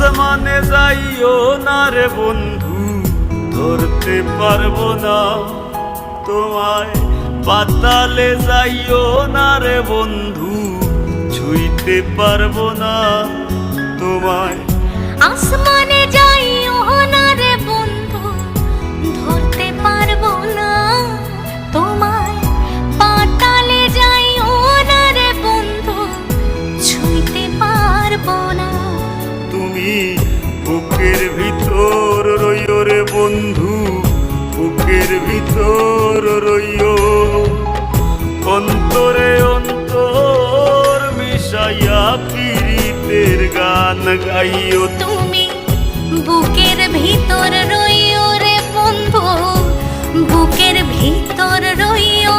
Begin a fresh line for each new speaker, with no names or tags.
আসমানে যাইও না রে বন্ধু, ধরতে পারবো না তোমায়। পাতালে যাইও না রে বন্ধু, ছুঁইতে পারবো না তোমায়।
আসমানে যাইও না রে বন্ধু, ধরতে পারবো না তোমায়। পাতালে যাইও না রে বন্ধু, ছুঁইতে পারবো না।
তুমি বুকের ভিতর রইও রে বন্ধু, বুকের ভিতর রইও। অন্তরে অন্তর মিশাইয়া পীড়িতের গান গাইও।
তুমি বুকের ভিতর রইও রে বন্ধু, বুকের ভিতর রইও।